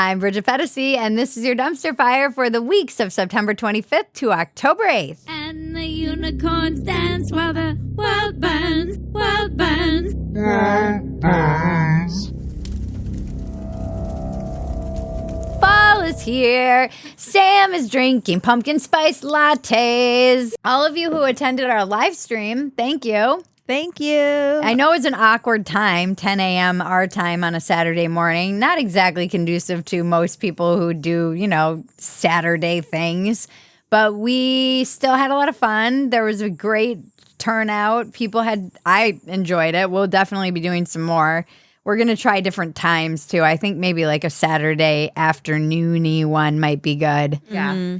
I'm Bridget Phetasy, and this is your dumpster fire for the weeks of September 25th to October 8th. And the unicorns dance while the world burns, world burns. Fall is here. Sam is drinking pumpkin spice lattes. All of you who attended our live stream, thank you. Thank you. I know it's an awkward time, 10 a.m. our time on a Saturday morning. Not exactly conducive to most people who do, Saturday things. But we still had a lot of fun. There was a great turnout. I enjoyed it. We'll definitely be doing some more. We're going to try different times, too. I think maybe like a Saturday afternoon-y one might be good. Yeah.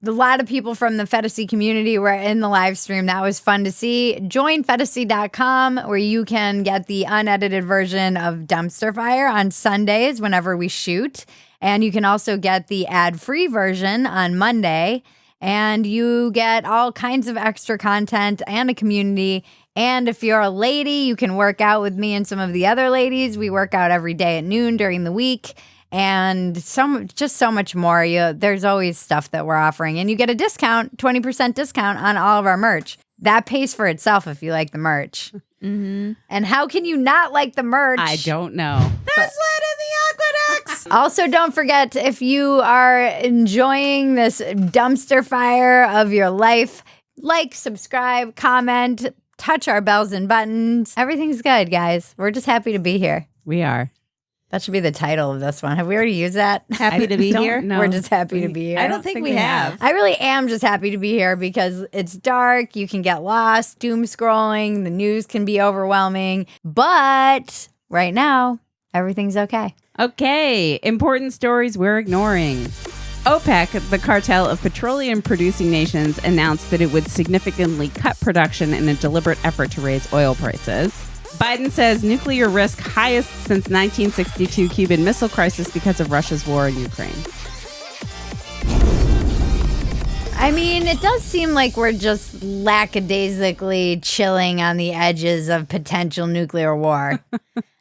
A lot of people from the Phetasy community were in the live stream. That was fun to see. Join Phetasy.com, where you can get the unedited version of Dumpster Fire on Sundays whenever we shoot. And you can also get the ad-free version on Monday. And you get all kinds of extra content and a community. And if you're a lady, you can work out with me and some of the other ladies. We work out every day at noon during the week. And just so much more. There's always stuff that we're offering. And you get a discount, 20% discount on all of our merch. That pays for itself if you like the merch. Mm-hmm. And how can you not like the merch? I don't know. There's lead in the aqueducts. Also, don't forget, if you are enjoying this dumpster fire of your life, like, subscribe, comment, touch our bells and buttons. Everything's good, guys. We're just happy to be here. We are. That should be the title of this one. Have we already used that? Happy to be here. No, We're just happy to be here. I don't think we have. I really am just happy to be here because it's dark. You can get lost, doom scrolling. The news can be overwhelming. But right now, everything's okay. Okay. Important stories we're ignoring. OPEC, the cartel of petroleum-producing nations, announced that it would significantly cut production in a deliberate effort to raise oil prices. Biden says nuclear risk highest since 1962 Cuban Missile Crisis because of Russia's war in Ukraine. I mean, it does seem like we're just lackadaisically chilling on the edges of potential nuclear war.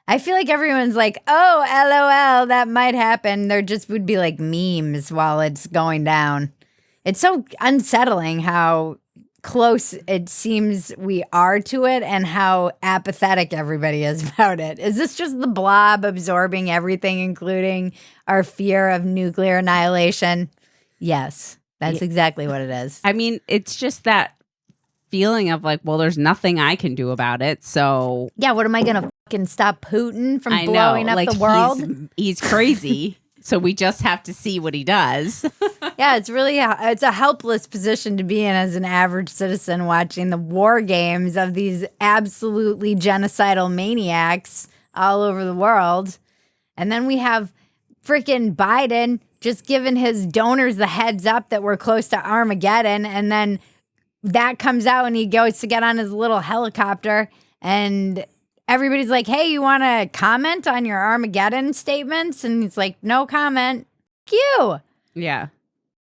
I feel like everyone's like, oh, LOL, that might happen. There just would be like memes while it's going down. It's so unsettling how close it seems we are to it and how apathetic everybody is about it. Is this just the blob absorbing everything, including our fear of nuclear annihilation? Yes, that's exactly what it is. I mean, it's just that feeling of like, well, there's nothing I can do about it. So yeah, what am I going to fucking stop Putin from blowing up the world? He's crazy. So we just have to see what he does. Yeah, it's a helpless position to be in as an average citizen watching the war games of these absolutely genocidal maniacs all over the world. And then we have freaking Biden just giving his donors the heads up that we're close to Armageddon. And then that comes out and he goes to get on his little helicopter and everybody's like, hey, you want to comment on your Armageddon statements? And he's like, no comment. Q. Yeah.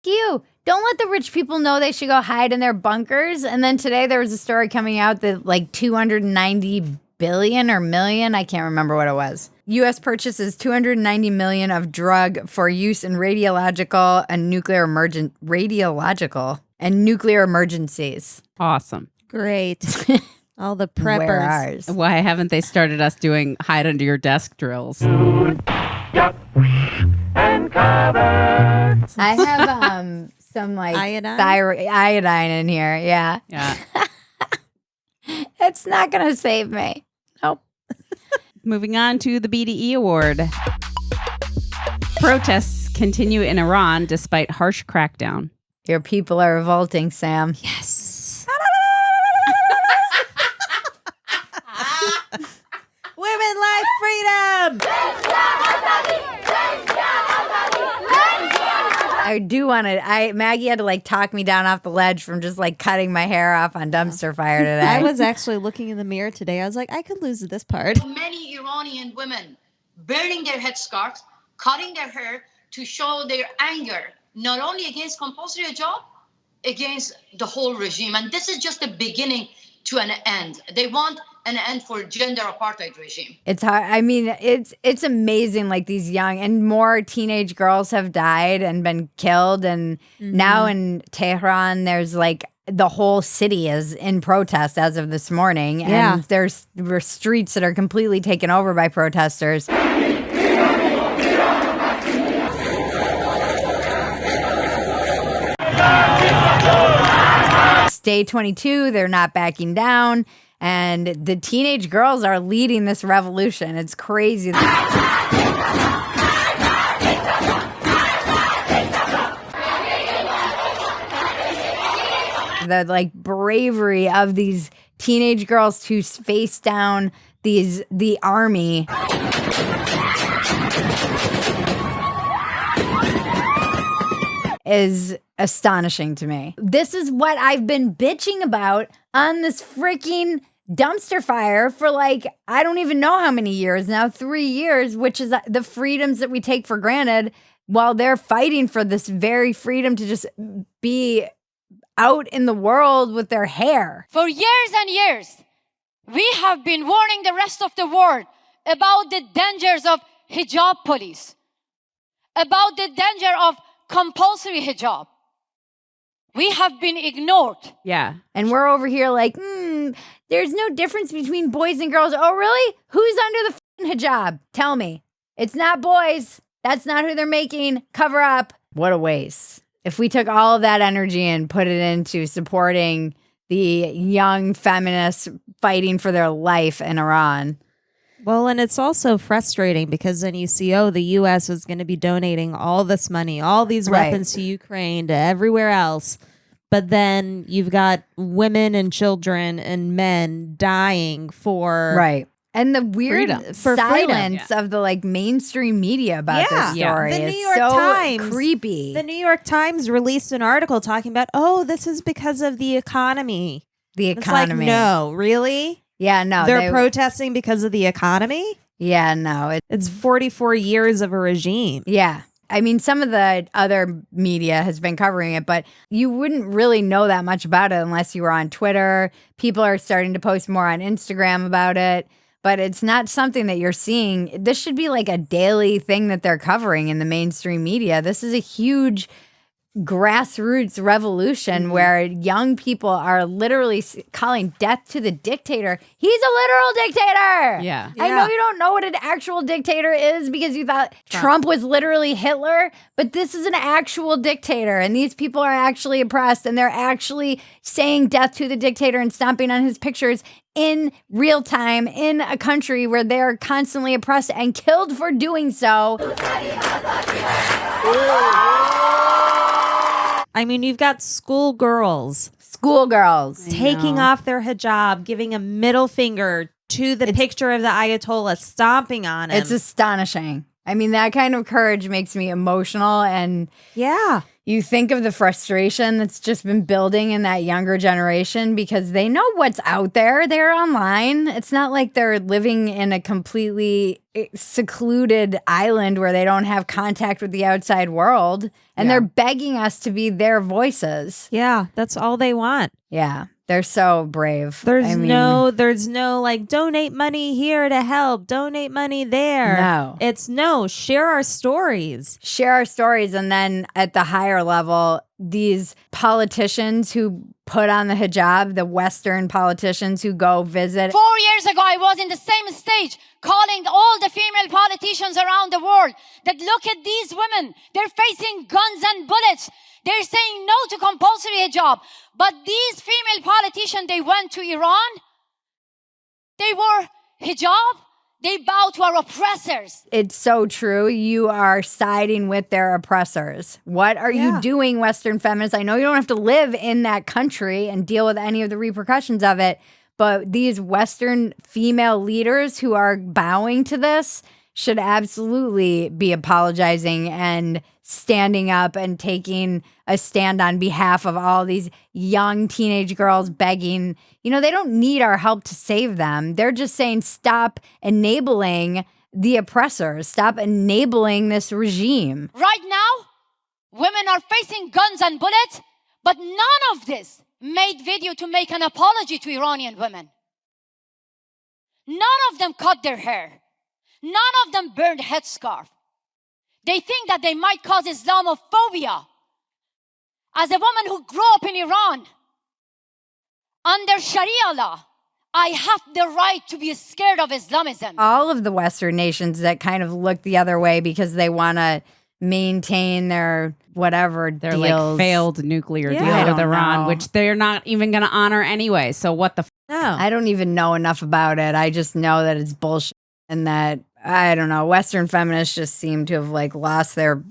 Q. Don't let the rich people know they should go hide in their bunkers. And then today there was a story coming out that like 290 billion or million, I can't remember what it was. U.S. purchases 290 million of drug for use in radiological and nuclear emergencies. Awesome. Great. All the preppers. Where ours? Why haven't they started us doing hide under your desk drills? I have some like iodine in here. Yeah. Yeah. It's not going to save me. Nope. Moving on to the BDE Award. Protests continue in Iran despite harsh crackdown. Your people are revolting, Sam. Yes. Women like freedom. I do want to. Maggie had to like talk me down off the ledge from just like cutting my hair off on dumpster fire today. I was actually looking in the mirror today. I was like, I could lose this part. Many Iranian women burning their headscarves, cutting their hair to show their anger, not only against compulsory hijab, against the whole regime. And this is just the beginning to an end. They want an end for gender apartheid regime. It's hard. I mean, it's amazing. Like these young and more teenage girls have died and been killed, and now in Tehran, there's like the whole city is in protest as of this morning, and there's streets that are completely taken over by protesters. Day 22, they're not backing down. And the teenage girls are leading this revolution. It's crazy. The like bravery of these teenage girls to face down the army. Is astonishing to me. This is what I've been bitching about on this freaking dumpster fire for like, I don't even know how many years now, 3 years, which is the freedoms that we take for granted while they're fighting for this very freedom to just be out in the world with their hair. For years and years, we have been warning the rest of the world about the dangers of hijab police, about the danger of compulsory hijab. We have been ignored. Yeah. And we're over here like, there's no difference between boys and girls. Oh, really? Who's under the f***ing hijab? Tell me. It's not boys. That's not who they're making. Cover up. What a waste. If we took all of that energy and put it into supporting the young feminists fighting for their life in Iran. Well, and it's also frustrating because then you see, oh, the U.S. is going to be donating all this money, all these weapons to Ukraine, to everywhere else. But then you've got women and children and men dying for... Right. And the weird for silence of the like mainstream media about this story The is New York so Times, creepy. The New York Times released an article talking about, oh, this is because of the economy. The It's like, economy. no, really? Yeah, no. They're protesting because of the economy? Yeah, no. It's 44 years of a regime. Yeah. I mean, some of the other media has been covering it, but you wouldn't really know that much about it unless you were on Twitter. People are starting to post more on Instagram about it, but it's not something that you're seeing. This should be like a daily thing that they're covering in the mainstream media. This is a huge grassroots revolution where young people are literally calling death to the dictator. He's a literal dictator. Yeah. I know you don't know what an actual dictator is because you thought Trump was literally Hitler, but this is an actual dictator, and these people are actually oppressed, and they're actually saying death to the dictator and stomping on his pictures in real time in a country where they're constantly oppressed and killed for doing so. I mean, you've got schoolgirls taking off their hijab, giving a middle finger to the picture of the Ayatollah, stomping on him. It's astonishing. I mean, that kind of courage makes me emotional, and you think of the frustration that's just been building in that younger generation because they know what's out there. They're online. It's not like they're living in a completely secluded island where they don't have contact with the outside world, and they're begging us to be their voices. Yeah, that's all they want. Yeah. They're so brave. There's no like donate money here to help, donate money there. No. It's share our stories. Share our stories. And then at the higher level, these politicians who put on the hijab, the Western politicians who go visit. 4 years ago, I was in the same stage calling all the female politicians around the world that look at these women. They're facing guns and bullets. They're saying no to compulsory hijab. But these female politicians, they went to Iran. They wore hijab. They bow to our oppressors. It's so true. You are siding with their oppressors. What are you doing, Western feminists? I know you don't have to live in that country and deal with any of the repercussions of it, but these Western female leaders who are bowing to this should absolutely be apologizing and standing up and taking a stand on behalf of all these young teenage girls begging. You know, they don't need our help to save them. They're just saying, stop enabling the oppressors. Stop enabling this regime. Right now, women are facing guns and bullets, but none of this made video to make an apology to Iranian women. None of them cut their hair. None of them burned headscarf. They think that they might cause Islamophobia. As a woman who grew up in Iran, under Sharia law, I have the right to be scared of Islamism. All of the Western nations that kind of look the other way because they want to maintain their whatever They're deals. like failed nuclear I deal don't with Iran, know. which they're not even going to honor anyway. So what the No. I don't even know enough about it. I just know that it's bullshit and that, I don't know, Western feminists just seem to have like lost their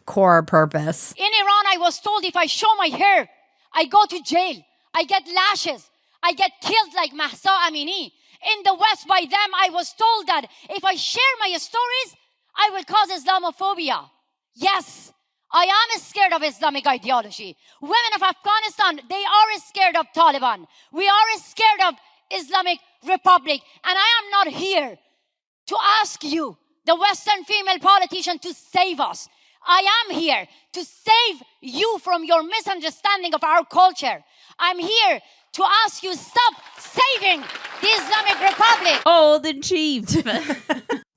core purpose. In Iran, I was told if I show my hair, I go to jail. I get lashes. I get killed like Mahsa Amini. In the West, by them, I was told that if I share my stories, I will cause Islamophobia. Yes, I am scared of Islamic ideology. Women of Afghanistan, they are scared of Taliban. We are scared of Islamic Republic. And I am not here to ask you, the Western female politician, to save us. I am here to save you from your misunderstanding of our culture. I'm here to ask you, stop saving the Islamic Republic. old and cheap.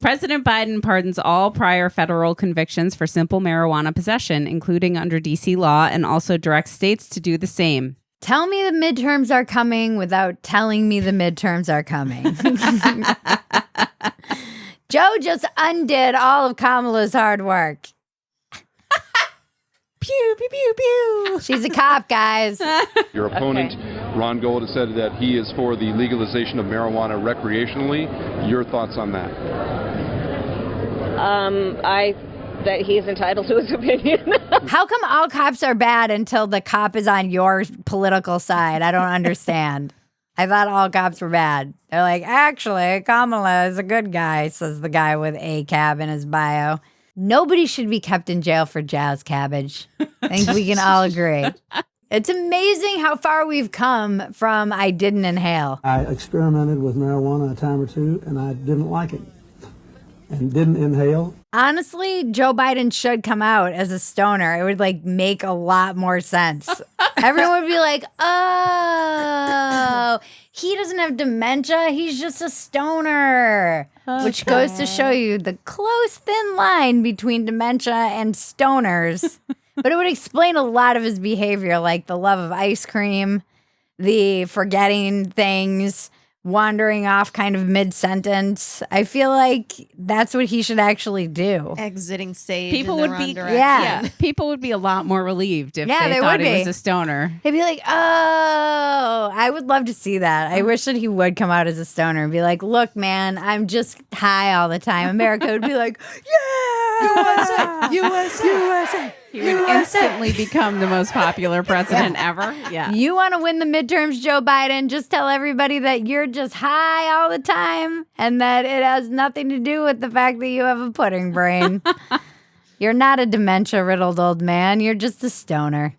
President Biden pardons all prior federal convictions for simple marijuana possession, including under D.C. law, and also directs states to do the same. Tell me the midterms are coming without telling me the midterms are coming. Joe just undid all of Kamala's hard work. Pew, pew, pew, pew. She's a cop, guys. Your opponent, Ron Gold, has said that he is for the legalization of marijuana recreationally. Your thoughts on that? That he is entitled to his opinion. How come all cops are bad until the cop is on your political side? I don't understand. I thought all cops were bad. They're like, actually, Kamala is a good guy, says the guy with a cab in his bio. Nobody should be kept in jail for jazz cabbage. I think we can all agree. It's amazing how far we've come from I didn't inhale. I experimented with marijuana a time or two, and I didn't like it and didn't inhale. Honestly, Joe Biden should come out as a stoner. It would like make a lot more sense. Everyone would be like, oh, he doesn't have dementia. He's just a stoner. Okay. Which goes to show you the close, thin line between dementia and stoners. But it would explain a lot of his behavior, like the love of ice cream, the forgetting things, wandering off kind of mid-sentence. I feel like that's what he should actually do. Exiting stage. People in the would wrong be, direction. yeah, people would be a lot more relieved if they thought he was a stoner. He'd be like, oh, I would love to see that. I wish that he would come out as a stoner and be like, look, man, I'm just high all the time. America would be like, yeah, USA. He would instantly become the most popular president ever. Yeah. You want to win the midterms, Joe Biden? Just tell everybody that you're just high all the time and that it has nothing to do with the fact that you have a pudding brain. You're not a dementia-riddled old man. You're just a stoner.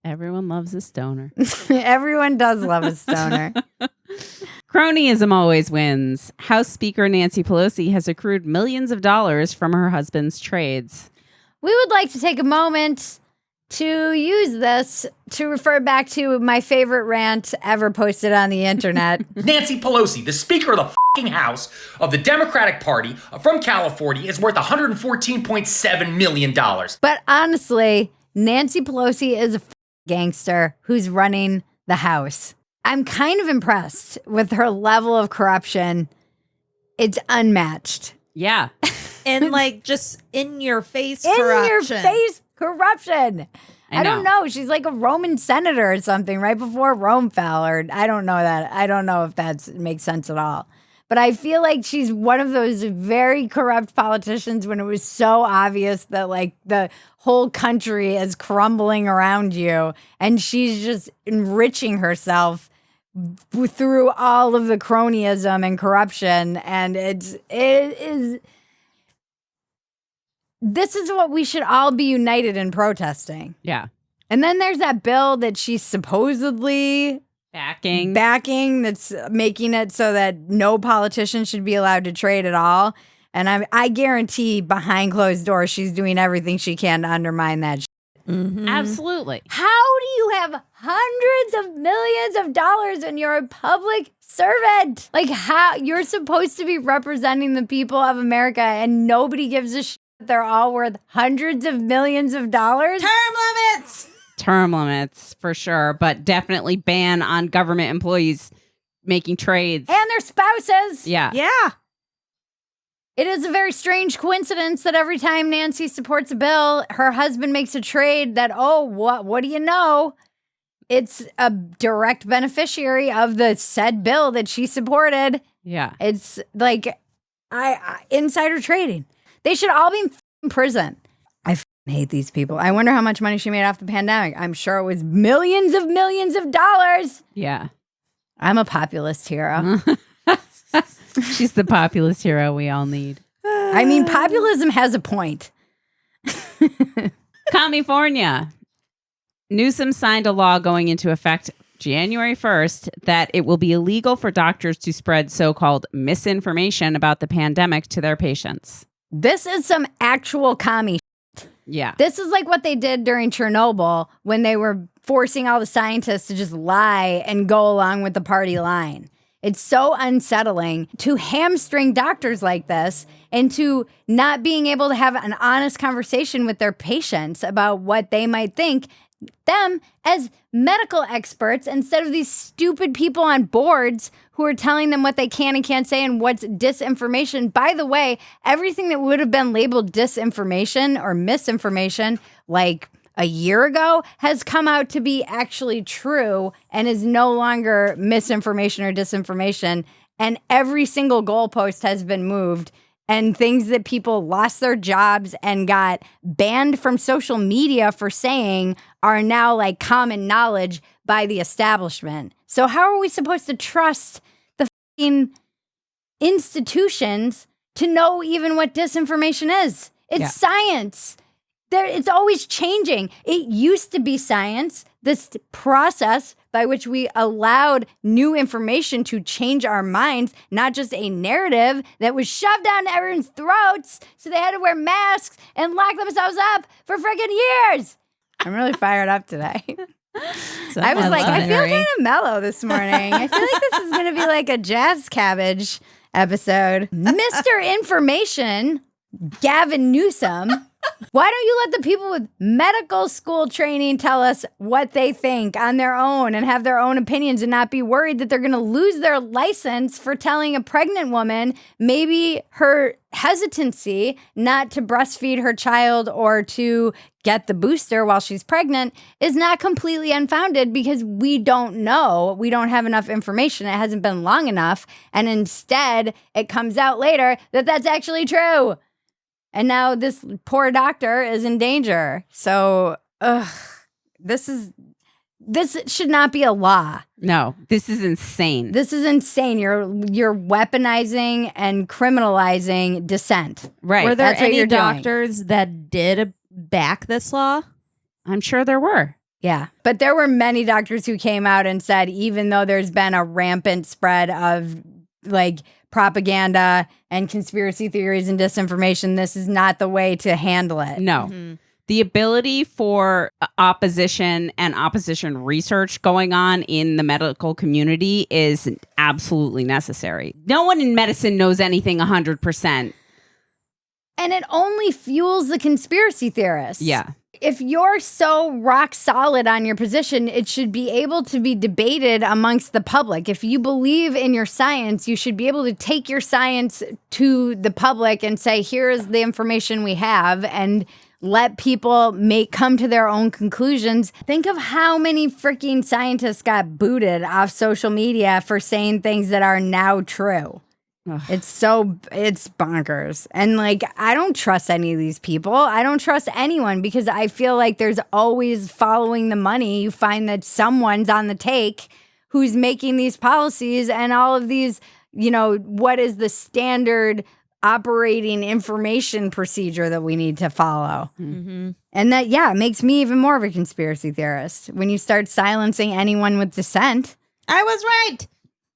Everyone loves a stoner. Everyone does love a stoner. Cronyism always wins. House Speaker Nancy Pelosi has accrued millions of dollars from her husband's trades. We would like to take a moment to use this to refer back to my favorite rant ever posted on the internet. Nancy Pelosi, the Speaker of the fucking House of the Democratic Party from California, is worth $114.7 million. But honestly, Nancy Pelosi is a gangster who's running the House. I'm kind of impressed with her level of corruption. It's unmatched. Yeah. And like just in your face In corruption. your face corruption. I don't know. She's like a Roman senator or something right before Rome fell, or I don't know that. I don't know if that makes sense at all. But I feel like she's one of those very corrupt politicians when it was so obvious that like the whole country is crumbling around you and she's just enriching herself through all of the cronyism and corruption. And it is. This is what we should all be united in protesting. Yeah. And then there's that bill that she's supposedly backing that's making it so that no politician should be allowed to trade at all. And I guarantee behind closed doors, she's doing everything she can to undermine that shit. Absolutely. How do you have hundreds of millions of dollars and you're a public servant? Like, how you're supposed to be representing the people of America and nobody gives a shit. They're all worth hundreds of millions of dollars. Term limits for sure, but definitely ban on government employees making trades. And their spouses. Yeah. Yeah. It is a very strange coincidence that every time Nancy supports a bill, her husband makes a trade that, what do you know? It's a direct beneficiary of the said bill that she supported. Yeah. It's like insider trading. They should all be in prison. I hate these people. I wonder how much money she made off the pandemic. I'm sure it was millions of dollars. Yeah. I'm a populist hero. She's the populist hero we all need. I mean, populism has a point. Commiefornia. Newsom signed a law going into effect January 1st that it will be illegal for doctors to spread so-called misinformation about the pandemic to their patients. This is some actual commie. Yeah. This is like what they did during Chernobyl when they were forcing all the scientists to just lie and go along with the party line. It's so unsettling to hamstring doctors like this and to not being able to have an honest conversation with their patients about what they might think them as medical experts instead of these stupid people on boards who are telling them what they can and can't say and what's disinformation. By the way, everything that would have been labeled disinformation or misinformation like a year ago has come out to be actually true and is no longer misinformation or disinformation. And every single goalpost has been moved. And things that people lost their jobs and got banned from social media for saying are now like common knowledge by the establishment. So how are we supposed to trust the fucking institutions to know even what disinformation is? It's science. It's always changing. It used to be science, this process by which we allowed new information to change our minds, not just a narrative that was shoved down everyone's throats so they had to wear masks and lock themselves up for freaking years. I'm really fired up today. I was like, I feel kind of mellow this morning. I feel like this is going to be like a Jazz Cabbage episode. Mr. Information, Gavin Newsom. Why don't you let the people with medical school training tell us what they think on their own and have their own opinions and not be worried that they're going to lose their license for telling a pregnant woman maybe her hesitancy not to breastfeed her child or to get the booster while she's pregnant is not completely unfounded because we don't know. We don't have enough information. It hasn't been long enough. And instead, it comes out later that that's actually true. And now this poor doctor is in danger. So, this should not be a law. No, this is insane. This is insane. You're weaponizing and criminalizing dissent. Right. Were there That's what any you're doing. doctors that did back this law? I'm sure there were. Yeah. But there were many doctors who came out and said, even though there's been a rampant spread of like propaganda and conspiracy theories and disinformation, this is not the way to handle it. No. Mm-hmm. The ability for opposition and opposition research going on in the medical community is absolutely necessary. No one in medicine knows anything 100%. And it only fuels the conspiracy theorists. Yeah. If you're so rock solid on your position, it should be able to be debated amongst the public. If you believe in your science, you should be able to take your science to the public and say, here's the information we have, and let people come to their own conclusions. Think of how many freaking scientists got booted off social media for saying things that are now true. Ugh. It's bonkers. And like, I don't trust any of these people. I don't trust anyone because I feel like there's always following the money. You find that someone's on the take who's making these policies and all of these, what is the standard operating information procedure that we need to follow. Mm-hmm. And that, it makes me even more of a conspiracy theorist when you start silencing anyone with dissent. I was right.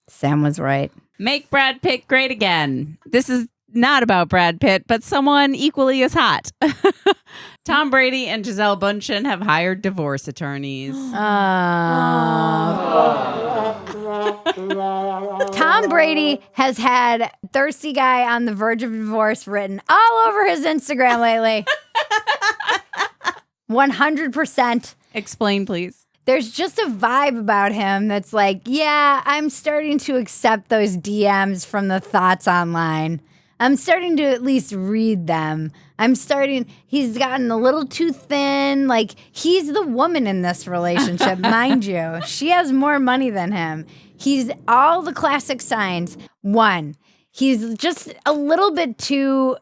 Sam was right. Make Brad Pitt great again. This is not about Brad Pitt, but someone equally as hot. Tom Brady and Gisele Bündchen have hired divorce attorneys. Tom Brady has had thirsty guy on the verge of divorce written all over his Instagram lately. 100%. Explain, please. There's just a vibe about him that's like, yeah, I'm starting to accept those DMs from the thoughts online. I'm starting to at least read them. He's gotten a little too thin. Like, he's the woman in this relationship, mind you. She has more money than him. He's all the classic signs. One, he's just a little bit too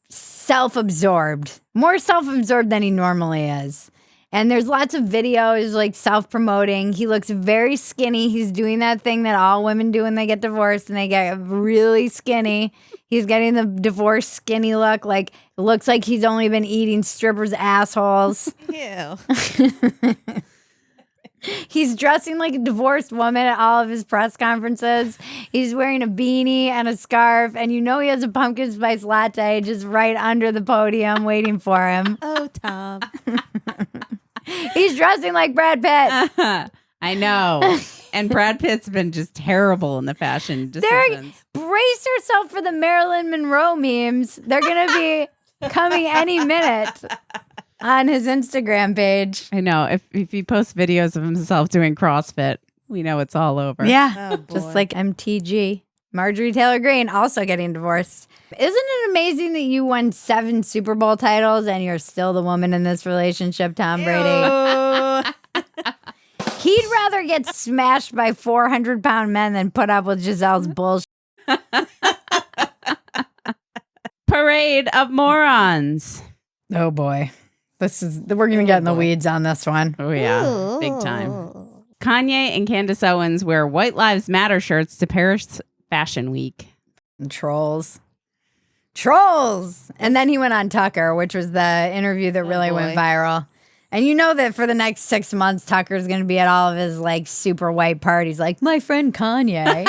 self-absorbed, more self-absorbed than he normally is. And there's lots of videos like self-promoting. He looks very skinny. He's doing that thing that all women do when they get divorced and they get really skinny. He's getting the divorced skinny look. Like, it looks like he's only been eating strippers' assholes. Ew. He's dressing like a divorced woman at all of his press conferences. He's wearing a beanie and a scarf. And you know he has a pumpkin spice latte just right under the podium waiting for him. Oh, Tom. He's dressing like Brad Pitt. I know. And Brad Pitt's been just terrible in the fashion decisions. Brace yourself for the Marilyn Monroe memes. They're going to be coming any minute on his Instagram page. I know. If he posts videos of himself doing CrossFit, we know it's all over. Yeah. Oh, Just like MTG. Marjorie Taylor Greene also getting divorced. Isn't it amazing that you won 7 Super Bowl titles and you're still the woman in this relationship, Tom Brady? He'd rather get smashed by 400-pound men than put up with Giselle's bullshit. Parade of morons. Oh, boy. We're going to get in the weeds on this one. Oh, yeah. Big time. Kanye and Candace Owens wear White Lives Matter shirts to Paris Fashion Week. Trolls. And then he went on Tucker, which was the interview that really went viral. And you know that for the next 6 months, Tucker's going to be at all of his like super white parties, like my friend Kanye.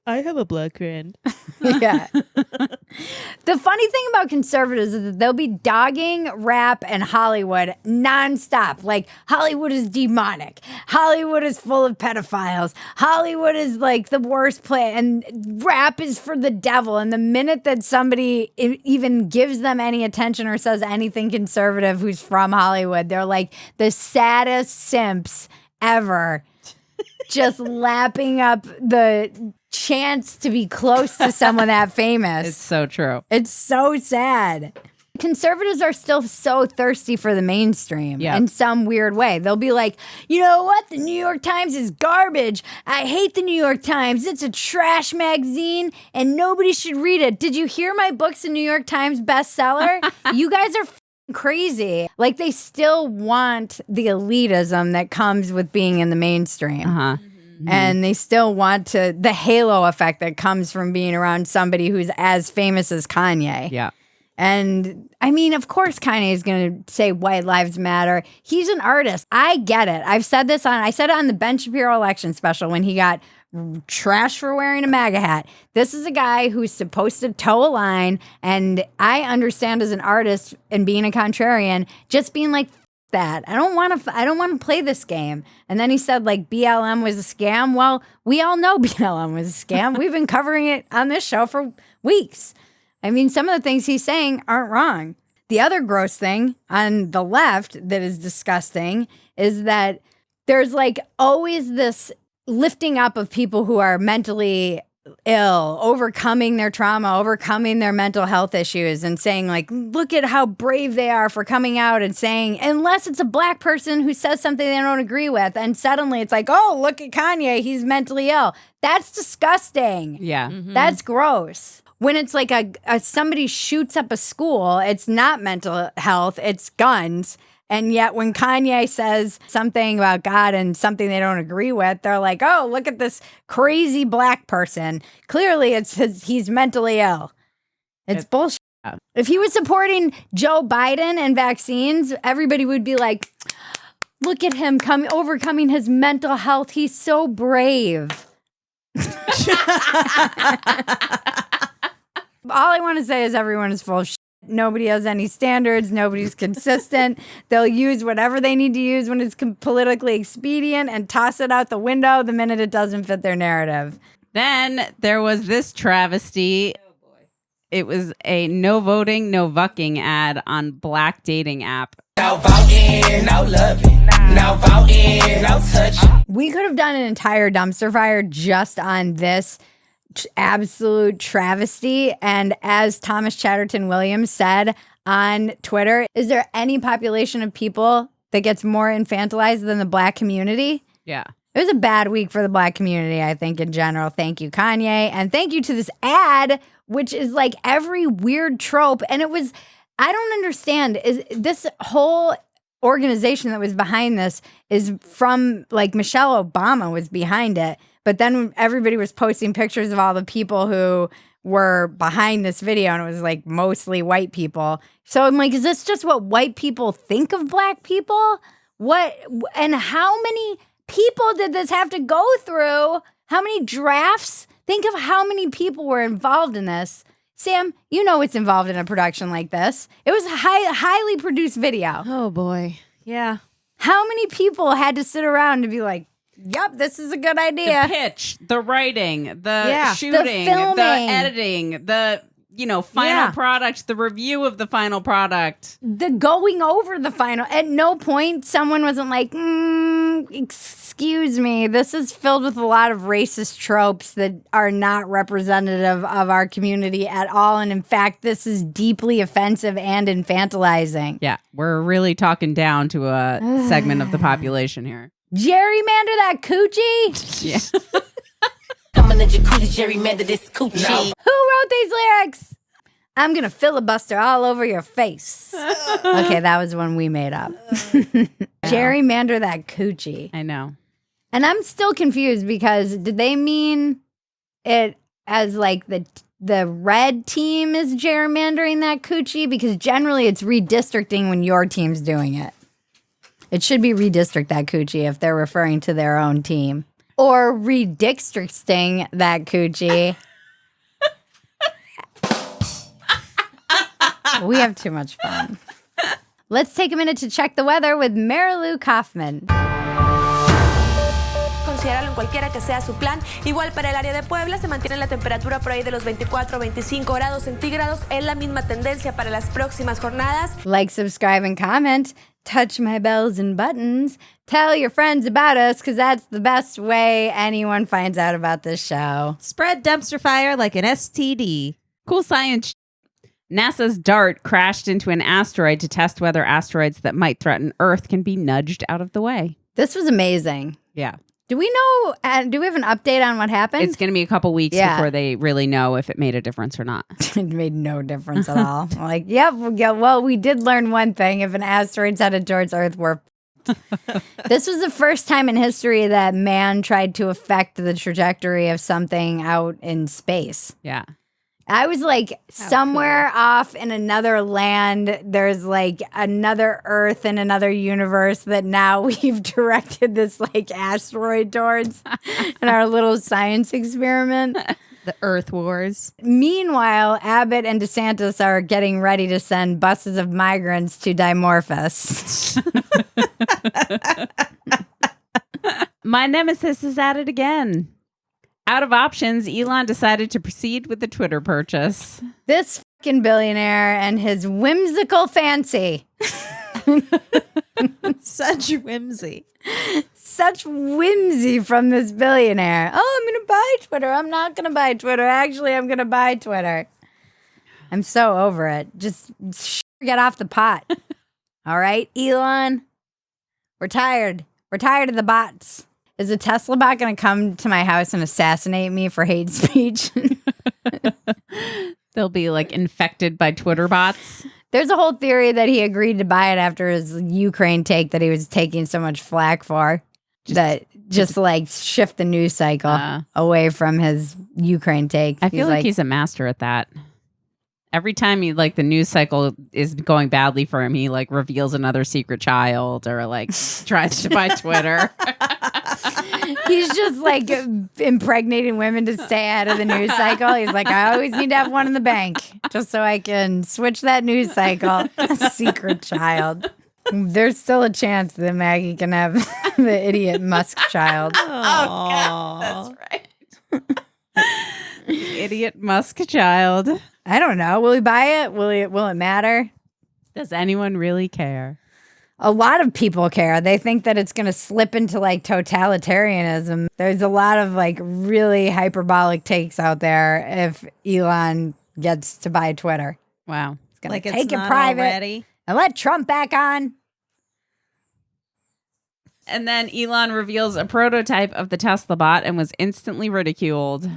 I have a black friend. Yeah. The funny thing about conservatives is that they'll be dogging rap and Hollywood nonstop. Like, Hollywood is demonic. Hollywood is full of pedophiles. Hollywood is like the worst place. And rap is for the devil. And the minute that somebody even gives them any attention or says anything conservative who's from Hollywood, they're like the saddest simps ever. Just lapping up the chance to be close to someone that famous. It's so true. It's so sad. Conservatives are still so thirsty for the mainstream in some weird way. They'll be like, you know what? The New York Times is garbage. I hate the New York Times. It's a trash magazine and nobody should read it. Did you hear my book's a New York Times bestseller? You guys are crazy. Like, they still want the elitism that comes with being in the mainstream. Mm-hmm. And they still want the halo effect that comes from being around somebody who's as famous as Kanye. Yeah. And I mean, of course, Kanye is going to say White Lives Matter. He's an artist. I get it. I said it on the Ben Shapiro election special when he got trash for wearing a MAGA hat. This is a guy who's supposed to toe a line. And I understand as an artist and being a contrarian, just being like, that. I don't want to play this game. And then he said like BLM was a scam. Well, we all know BLM was a scam. We've been covering it on this show for weeks. I mean, some of the things he's saying aren't wrong. The other gross thing on the left that is disgusting is that there's like always this lifting up of people who are mentally ill, overcoming their trauma, overcoming their mental health issues, and saying like, look at how brave they are for coming out and saying, unless it's a black person who says something they don't agree with, and suddenly it's like, oh, look at Kanye, he's mentally ill. That's disgusting. Yeah. Mm-hmm. That's gross. When it's like somebody shoots up a school, it's not mental health, it's guns. And yet when Kanye says something about God and something they don't agree with, they're like, oh, look at this crazy black person. Clearly, he's mentally ill. It's bullshit. If he was supporting Joe Biden and vaccines, everybody would be like, look at him overcoming his mental health. He's so brave. All I want to say is everyone is full of shit. Nobody has any standards. Nobody's consistent. They'll use whatever they need to use when it's politically expedient and toss it out the window the minute it doesn't fit their narrative. Then there was this travesty. It was a no voting, no fucking ad on Black dating app. No voting, no loving. No voting, no touching. We could have done an entire dumpster fire just on this absolute travesty. And as Thomas Chatterton Williams said on Twitter, is there any population of people that gets more infantilized than the Black community? Yeah. It was a bad week for the Black community, I think, in general. Thank you, Kanye. And thank you to this ad, which is like every weird trope. And it was, I don't understand, is this whole organization that was behind this is from, like, Michelle Obama was behind it. But then everybody was posting pictures of all the people who were behind this video, and it was like mostly white people. So I'm like, is this just what white people think of Black people? What, and how many people did this have to go through? How many drafts? Think of how many people were involved in this. Sam, you know what's involved in a production like this. It was a highly produced video. Oh, boy. Yeah. How many people had to sit around and be like, yep, this is a good idea. The pitch, the writing, the shooting, the editing, the final product, the review of the final product. The going over the final. At no point someone wasn't like, excuse me, this is filled with a lot of racist tropes that are not representative of our community at all. And in fact, this is deeply offensive and infantilizing. Yeah, we're really talking down to a segment of the population here. Gerrymander that coochie? Yeah. I'm in the jacuzzi, gerrymander this coochie. No. Who wrote these lyrics? I'm going to filibuster all over your face. Okay, that was one we made up. Gerrymander that coochie. I know. And I'm still confused because did they mean it as like the red team is gerrymandering that coochie? Because generally it's redistricting when your team's doing it. It should be redistrict that coochie if they're referring to their own team. Or redistricting that coochie. We have too much fun. Let's take a minute to check the weather with Marilu Kaufman. Considéralo en cualquiera que sea su plan. Igual para el área de Puebla se mantiene la temperatura por ahí de los 24 25 grados centígrados. Es la misma tendencia para las próximas jornadas. Like, subscribe, and comment. Touch my bells and buttons. Tell your friends about us, because that's the best way anyone finds out about this show. Spread dumpster fire like an STD. Cool science. NASA's DART crashed into an asteroid to test whether asteroids that might threaten Earth can be nudged out of the way. This was amazing. Yeah. Do we know, do we have an update on what happened? It's going to be a couple weeks before they really know if it made a difference or not. It made no difference at all. Like, yep, well, we did learn one thing. If an asteroid's headed towards Earth, we're... This was the first time in history that man tried to affect the trajectory of something out in space. Yeah. I was like, somewhere off in another land, there's like another Earth in another universe that now we've directed this like asteroid towards in our little science experiment. The Earth Wars. Meanwhile, Abbott and DeSantis are getting ready to send buses of migrants to Dimorphos. My nemesis is at it again. Out of options, Elon decided to proceed with the Twitter purchase. This fucking billionaire and his whimsical fancy. Such whimsy. Such whimsy from this billionaire. Oh, I'm going to buy Twitter. I'm not going to buy Twitter. Actually, I'm going to buy Twitter. I'm so over it. Just get off the pot. All right, Elon? We're tired. We're tired of the bots. Is a Tesla bot going to come to my house and assassinate me for hate speech? They'll be like infected by Twitter bots. There's a whole theory that he agreed to buy it after his Ukraine take that he was taking so much flack for. Just like shift the news cycle away from his Ukraine take. I feel like he's a master at that. Every time he the news cycle is going badly for him, he reveals another secret child or tries to buy Twitter. He's just like impregnating women to stay ahead of the news cycle. He's like, I always need to have one in the bank just so I can switch that news cycle. Secret child. There's still a chance that Maggie can have the idiot Musk child. Oh, God, that's right. Idiot Musk child. I don't know. Will he buy it? Will it matter? Does anyone really care? A lot of people care. They think that it's going to slip into like totalitarianism. There's a lot of like really hyperbolic takes out there if Elon gets to buy Twitter. Wow. It's going to take it private already. and let Trump back on. And then Elon reveals a prototype of the Tesla bot and was instantly ridiculed.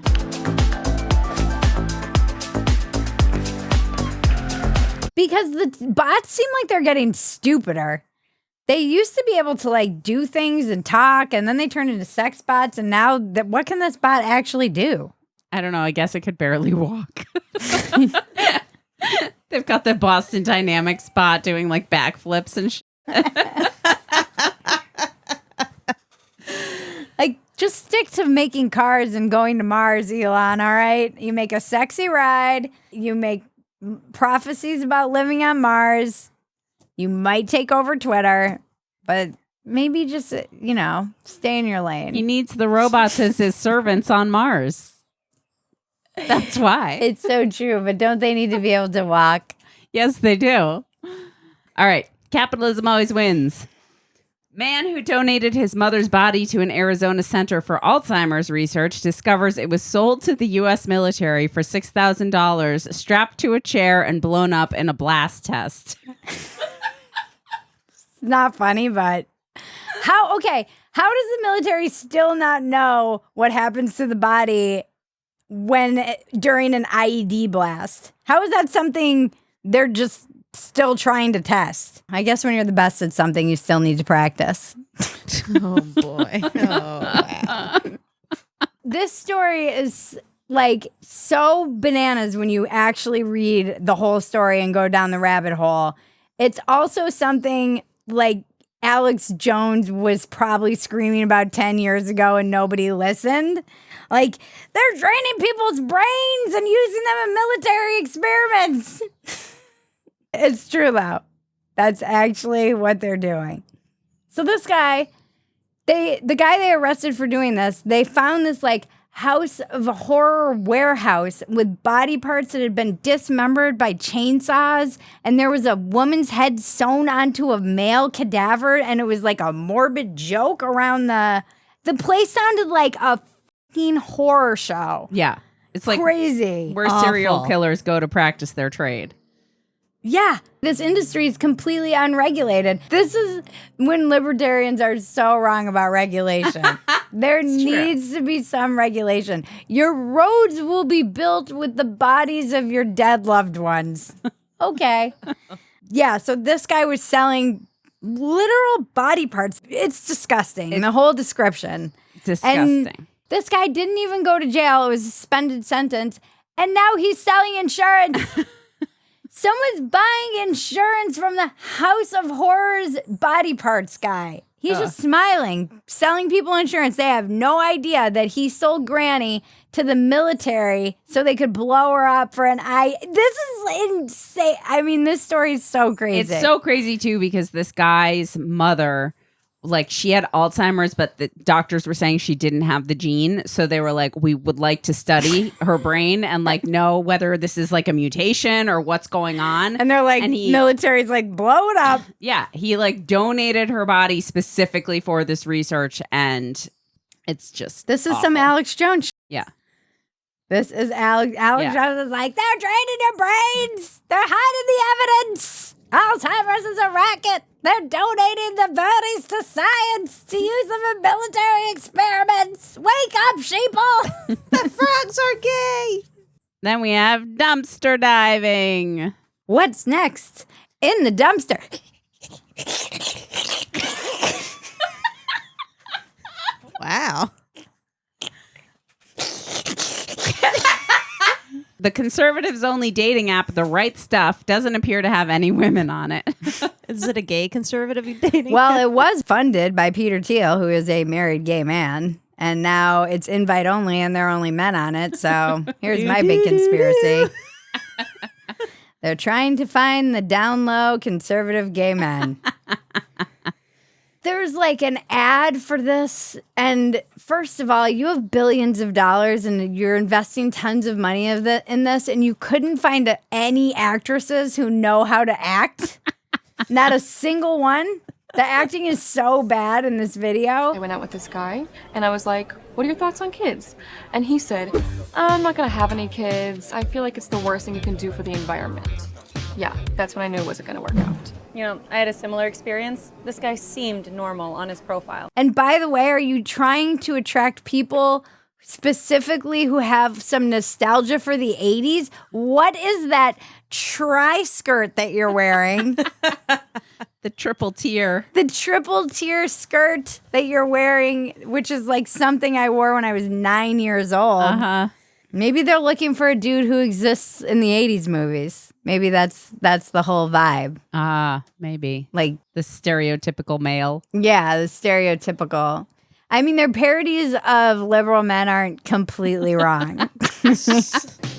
Because the bots seem like they're getting stupider. They used to be able to like do things and talk, and then they turned into sex bots. And now, what can this bot actually do? I don't know. I guess it could barely walk. They've got the Boston Dynamics bot doing like backflips and shit. Like, just stick to making cars and going to Mars, Elon, all right? You make a sexy ride. You make prophecies about living on Mars. You might take over Twitter, but maybe just, stay in your lane. He needs the robots as his servants on Mars. That's why. It's so true, but don't they need to be able to walk? Yes, they do. All right. Capitalism always wins. Man who donated his mother's body to an Arizona center for Alzheimer's research discovers it was sold to the U.S. military for $6,000, strapped to a chair and blown up in a blast test. Not funny, but how does the military still not know what happens to the body during an IED blast? How is that something they're just still trying to test? I guess when you're the best at something, you still need to practice. Oh, boy. Oh, wow. This story is like so bananas when you actually read the whole story and go down the rabbit hole. It's also something like Alex Jones was probably screaming about 10 years ago and nobody listened. Like, they're draining people's brains and using them in military experiments. It's true, though. That's actually what they're doing. So this guy, the guy they arrested for doing this, they found this like house of a horror warehouse with body parts that had been dismembered by chainsaws, and there was a woman's head sewn onto a male cadaver, and it was like a morbid joke around the place. Sounded like a fucking horror show. Yeah. It's like crazy. Where serial killers go to practice their trade. Yeah, this industry is completely unregulated. This is when libertarians are so wrong about regulation. There needs to be some regulation. Your roads will be built with the bodies of your dead loved ones. Okay. Yeah, so this guy was selling literal body parts. It's disgusting. The whole description. Disgusting. And this guy didn't even go to jail. It was a suspended sentence. And now he's selling insurance. Someone's buying insurance from the House of Horrors body parts guy. He's just smiling, selling people insurance. They have no idea that he sold Granny to the military so they could blow her up for an eye. This is insane. I mean, this story is so crazy. It's so crazy, too, because this guy's mother, like, she had Alzheimer's, but the doctors were saying she didn't have the gene. So they were like, we would like to study her brain and, like, know whether this is, like, a mutation or what's going on. And they're like, military's like, blow it up. Yeah. He, like, donated her body specifically for this research. And it's just This is awful. some Alex Jones. Yeah. This is Alex Jones is like, they're draining your brains. They're hiding the evidence. Alzheimer's is a racket. They're donating the bodies to science to use them in military experiments. Wake up, sheeple. The frogs are gay. Then we have dumpster diving. What's next? In the dumpster. Wow. The conservatives' only dating app, The Right Stuff, doesn't appear to have any women on it. Is it a gay conservative dating Well, app? it was funded by Peter Thiel, who is a married gay man. And now it's invite only and there are only men on it. So here's my big conspiracy. They're trying to find the down low conservative gay men. There's like an ad for this. And first of all, you have billions of dollars and you're investing tons of money in this. And you couldn't find any actresses who know how to act. Not a single one. The acting is so bad in this video. I went out with this guy and I was like, what are your thoughts on kids? And he said, I'm not gonna have any kids. I feel like it's the worst thing you can do for the environment. Yeah, that's when I knew it wasn't gonna work out. You know, I had a similar experience. This guy seemed normal on his profile. And by the way, are you trying to attract people specifically who have some nostalgia for the 80s? What is that tri-skirt that you're wearing? The triple tier. The triple tier skirt that you're wearing, which is like something I wore when I was 9 years old. Uh-huh. Maybe they're looking for a dude who exists in the 80s movies. Maybe that's the whole vibe. Maybe. Like the stereotypical male. Yeah, the stereotypical. I mean, their parodies of liberal men aren't completely wrong.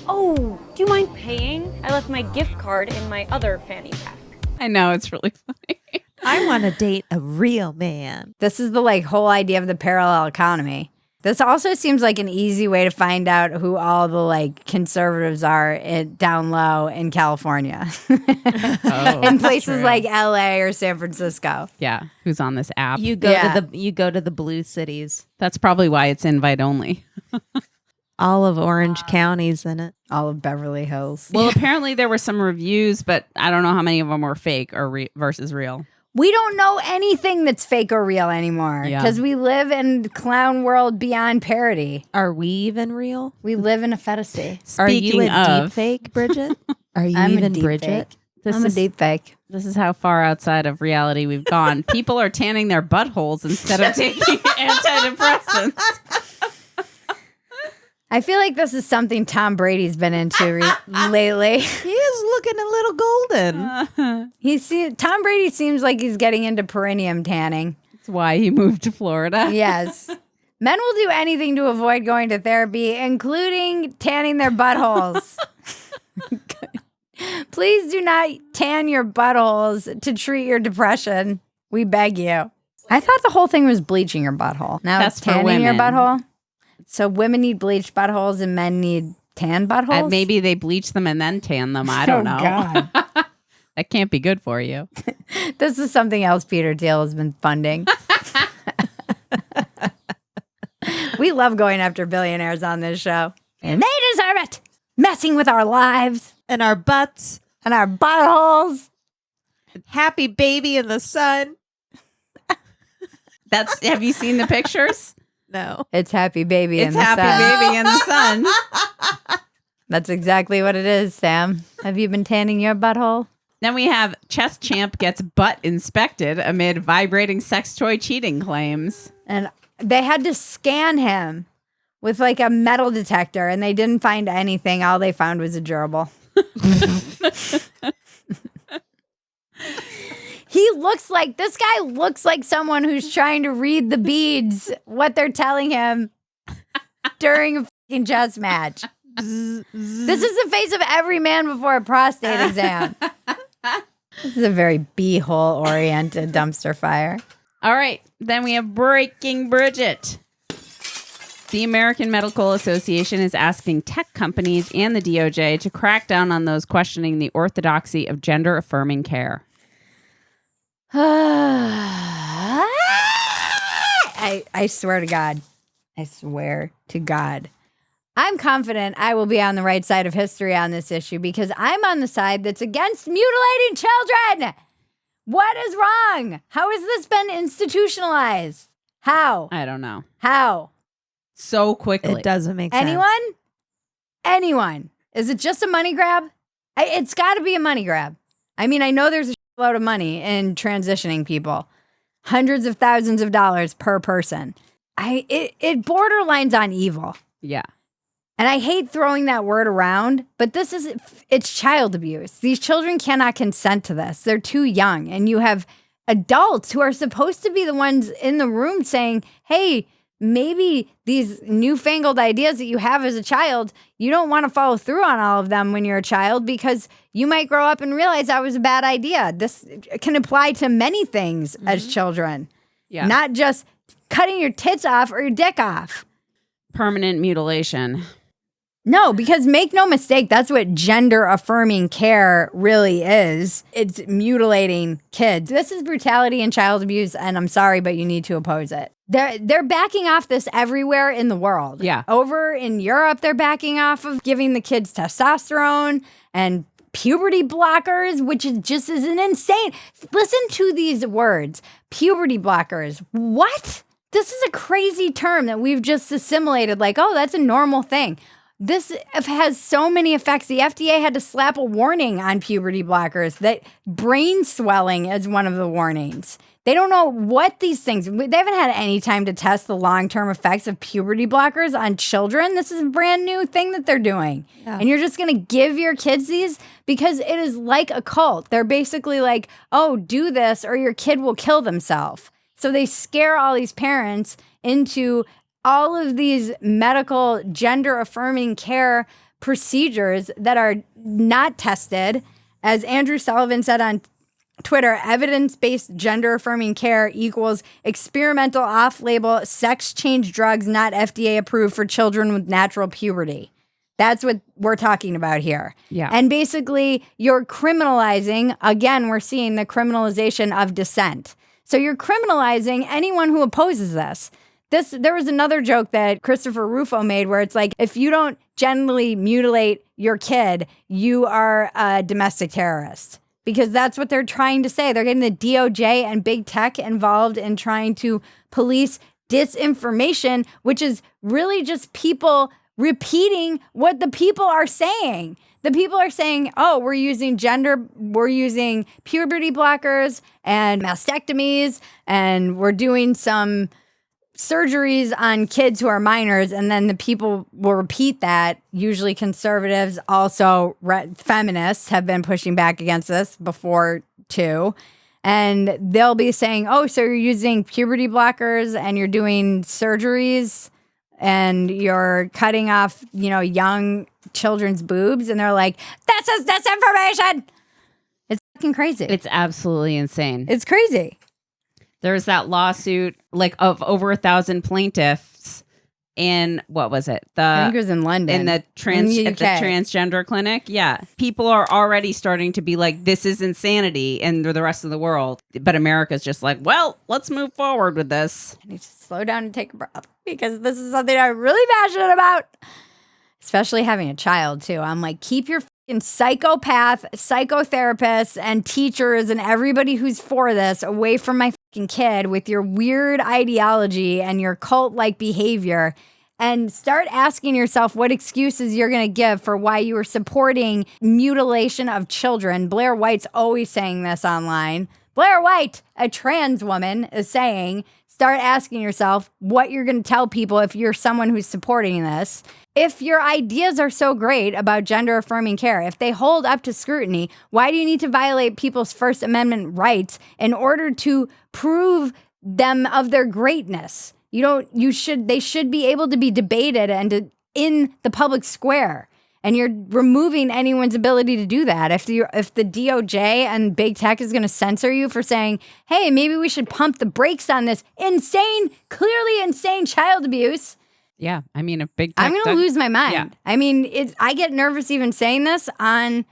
Oh, do you mind paying? I left my gift card in my other fanny pack. I know, it's really funny. I want to date a real man. This is the like whole idea of the parallel economy. This also seems like an easy way to find out who all the like conservatives are down low in California. In places like LA or San Francisco. Yeah, who's on this app? You go to the blue cities. That's probably why it's invite only. All of Orange County's in it. All of Beverly Hills. Well, apparently there were some reviews, but I don't know how many of them were fake or versus real. We don't know anything that's fake or real anymore because we live in the clown world beyond parody. Are we even real? We live in a Phetasy. Are you a deep fake, Bridget? Are you even Bridget? I'm a deep fake. This is how far outside of reality we've gone. People are tanning their buttholes instead of taking antidepressants. I feel like this is something Tom Brady's been into lately. He is looking a little golden. Tom Brady seems like he's getting into perineum tanning. That's why he moved to Florida. Yes. Men will do anything to avoid going to therapy, including tanning their buttholes. Please do not tan your buttholes to treat your depression. We beg you. I thought the whole thing was bleaching your butthole. Now That's it's tanning for your women. butthole. So women need bleached buttholes and men need tan buttholes? Maybe they bleach them and then tan them. I don't know. God. That can't be good for you. This is something else Peter Thiel has been funding. We love going after billionaires on this show. And they deserve it. Messing with our lives. And our butts. And our buttholes. Happy baby in the sun. Have you seen the pictures? No. It's happy baby in the sun. It's happy baby in the sun. That's exactly what it is, Sam. Have you been tanning your butthole? Then we have chess champ gets butt inspected amid vibrating sex toy cheating claims. And they had to scan him with like a metal detector and they didn't find anything. All they found was a gerbil. This guy looks like someone who's trying to read the beads, what they're telling him during a fucking chess match. This is the face of every man before a prostate exam. This is a very beehole oriented dumpster fire. All right. Then we have breaking Bridget. The American Medical Association is asking tech companies and the DOJ to crack down on those questioning the orthodoxy of gender affirming care. I swear to God. I swear to God. I'm confident I will be on the right side of history on this issue because I'm on the side that's against mutilating children. What is wrong? How has this been institutionalized? How? I don't know. How? So quickly. It doesn't make sense. Anyone? Is it just a money grab? It's got to be a money grab. I mean, I know there's a load of money in transitioning people. Hundreds of thousands of dollars per person. It borderlines on evil. Yeah. And I hate throwing that word around, but it's child abuse. These children cannot consent to this. They're too young. And you have adults who are supposed to be the ones in the room saying, hey, maybe these newfangled ideas that you have as a child, you don't want to follow through on all of them when you're a child because you might grow up and realize that was a bad idea. This can apply to many things as children, not just cutting your tits off or your dick off. Permanent mutilation. No, because make no mistake, that's what gender affirming care really is. It's mutilating kids. This is brutality and child abuse, and I'm sorry, but you need to oppose it. They're backing off this everywhere in the world. Yeah. Over in Europe, they're backing off of giving the kids testosterone and puberty blockers, which is just is an insane. Listen to these words. Puberty blockers. What? This is a crazy term that we've just assimilated like, oh, that's a normal thing. This has so many effects. The FDA had to slap a warning on puberty blockers that brain swelling is one of the warnings. They don't know what these things, they haven't had any time to test the long-term effects of puberty blockers on children. This is a brand new thing that they're doing. Yeah. And you're just going to give your kids these because it is like a cult. They're basically like, oh, do this or your kid will kill themselves. So they scare all these parents into all of these medical gender affirming care procedures that are not tested. As Andrew Sullivan said on Twitter, evidence-based gender affirming care equals experimental off-label sex change drugs not FDA approved for children with natural puberty. That's what we're talking about here. Yeah. And basically you're criminalizing, again, we're seeing the criminalization of dissent. So you're criminalizing anyone who opposes this. There was another joke that Christopher Rufo made where it's like, if you don't genitally mutilate your kid, you are a domestic terrorist. Because that's what they're trying to say. They're getting the DOJ and big tech involved in trying to police disinformation, which is really just people repeating what the people are saying. The people are saying, oh, we're using puberty blockers and mastectomies, and we're doing some surgeries on kids who are minors, and then the people will repeat that. Usually conservatives, also feminists have been pushing back against this before too. And they'll be saying, oh, so you're using puberty blockers and you're doing surgeries and you're cutting off, young children's boobs. And they're like, this is disinformation. It's fucking crazy. It's absolutely insane. It's crazy. There's that lawsuit of over 1,000 plaintiffs in, what was it? I think it was in London. In the at the transgender clinic. Yeah. People are already starting to be like, this is insanity in the rest of the world. But America's just like, well, let's move forward with this. I need to slow down and take a breath because this is something I'm really passionate about. Especially having a child too. I'm like, keep your psychopath, psychotherapists, and teachers and everybody who's for this away from my fucking kid with your weird ideology and your cult-like behavior, and start asking yourself what excuses you're going to give for why you are supporting mutilation of children. Blair White's always saying this online. Blair White, a trans woman, is saying, start asking yourself what you're going to tell people if you're someone who's supporting this. If your ideas are so great about gender affirming care, if they hold up to scrutiny, why do you need to violate people's First Amendment rights in order to prove them of their greatness? They should be able to be debated and in the public square. And you're removing anyone's ability to do that. If the DOJ and big tech is going to censor you for saying, hey, maybe we should pump the brakes on this clearly insane child abuse. Yeah, I mean, if big tech, I'm going to lose my mind. Yeah. I mean, I get nervous even saying this on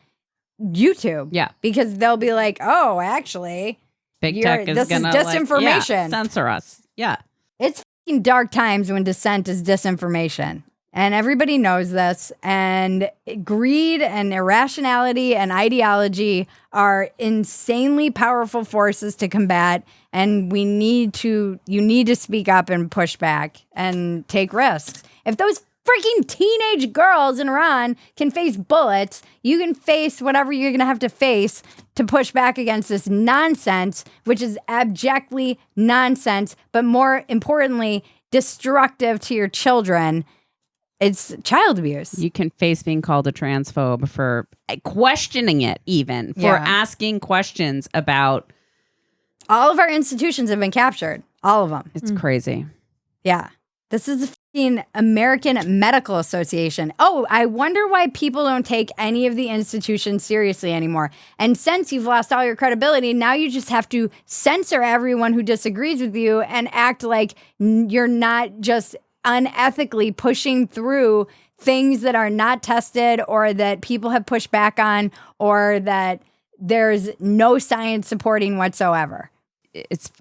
YouTube. Yeah. Because they'll be like, oh, actually, big tech is going to disinformation. Censor us. Yeah. It's fucking dark times when dissent is disinformation. And everybody knows this. And greed and irrationality and ideology are insanely powerful forces to combat. And you need to speak up and push back and take risks. If those freaking teenage girls in Iran can face bullets, you can face whatever you're going to have to face to push back against this nonsense, which is abjectly nonsense, but more importantly, destructive to your children. It's child abuse. You can face being called a transphobe for questioning it, even for asking questions about. All of our institutions have been captured. All of them. It's crazy. Yeah. This is the fucking American Medical Association. Oh, I wonder why people don't take any of the institutions seriously anymore. And since you've lost all your credibility, now you just have to censor everyone who disagrees with you and act like you're not just unethically pushing through things that are not tested or that people have pushed back on or that there's no science supporting whatsoever. It's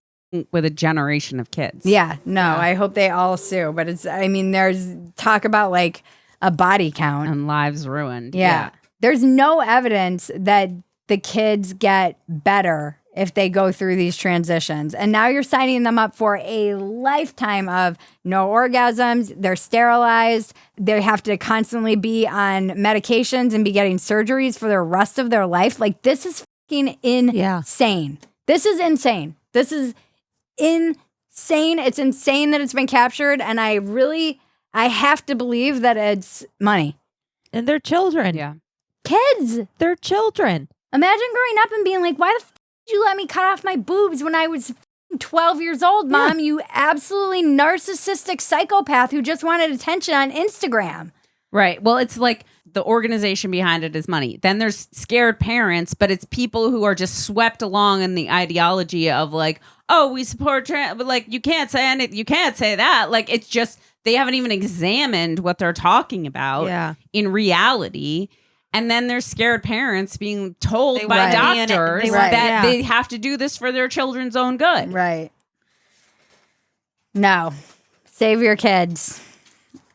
with a generation of kids. Yeah, no, I hope they all sue. But there's talk about like a body count. And lives ruined. Yeah. There's no evidence that the kids get better if they go through these transitions. And now you're signing them up for a lifetime of no orgasms. They're sterilized. They have to constantly be on medications and be getting surgeries for the rest of their life. Like, this is fucking insane. This is insane. This is insane. It's insane that it's been captured. And I have to believe that it's money. And they're children. Yeah. Kids. They're children. Imagine growing up and being like, why the f*** did you let me cut off my boobs when I was 12 years old, Mom? You absolutely narcissistic psychopath who just wanted attention on Instagram. Right. Well, it's like the organization behind it is money. Then there's scared parents, but it's people who are just swept along in the ideology of like, oh, we support trans, but like, you can't say anything. You can't say that. Like, it's just, they haven't even examined what they're talking about in reality. And then there's scared parents being told by doctors that they have to do this for their children's own good. Right. No. Save your kids.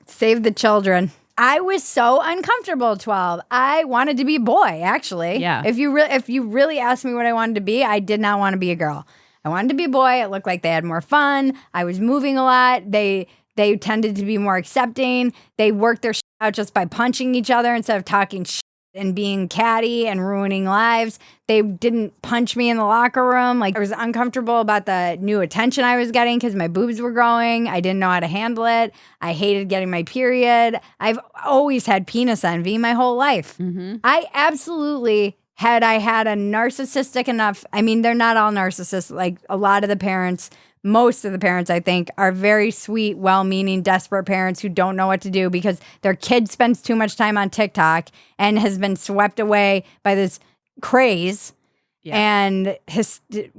Save the children. I was so uncomfortable at 12. I wanted to be a boy, actually. Yeah. If you really asked me what I wanted to be, I did not want to be a girl. I wanted to be a boy. It looked like they had more fun. I was moving a lot. They tended to be more accepting. They worked their shit out just by punching each other instead of talking shit and being catty and ruining lives. They didn't punch me in the locker room. Like, I was uncomfortable about the new attention I was getting because my boobs were growing. I didn't know how to handle it. I hated getting my period. I've always had penis envy my whole life. Mm-hmm. I absolutely had a narcissistic enough, they're not all narcissists. Like, a lot of the parents, most of the parents, I think, are very sweet, well-meaning, desperate parents who don't know what to do because their kid spends too much time on TikTok and has been swept away by this craze and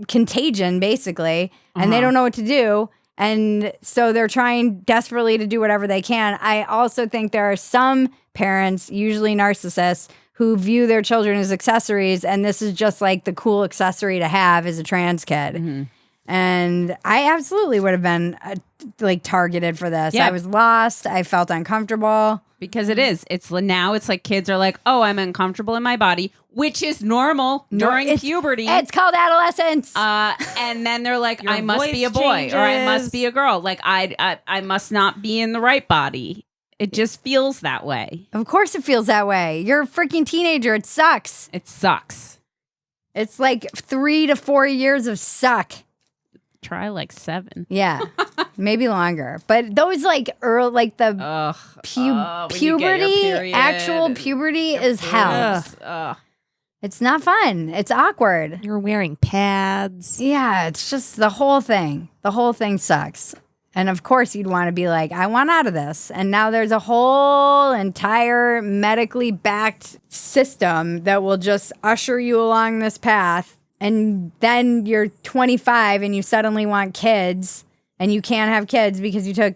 contagion, basically, and they don't know what to do. And so they're trying desperately to do whatever they can. I also think there are some parents, usually narcissists, who view their children as accessories, and this is just like the cool accessory to have as a trans kid. Mm-hmm. And I absolutely would have been targeted for this. Yeah. I was lost. I felt uncomfortable. Because it is. It's like kids are like, oh, I'm uncomfortable in my body, which is normal during puberty. It's called adolescence. And then they're like, I must be a boy or I must be a girl. Like, I must not be in the right body. It just feels that way. Of course it feels that way. You're a freaking teenager. It sucks. It sucks. It's like 3 to 4 years of suck. Try like 7. Yeah, maybe longer. But those puberty, actual puberty is hell. It's not fun. It's awkward. You're wearing pads. Yeah, it's just the whole thing. The whole thing sucks. And of course you'd want to be like, I want out of this. And now there's a whole entire medically backed system that will just usher you along this path. And then you're 25 and you suddenly want kids and you can't have kids because you took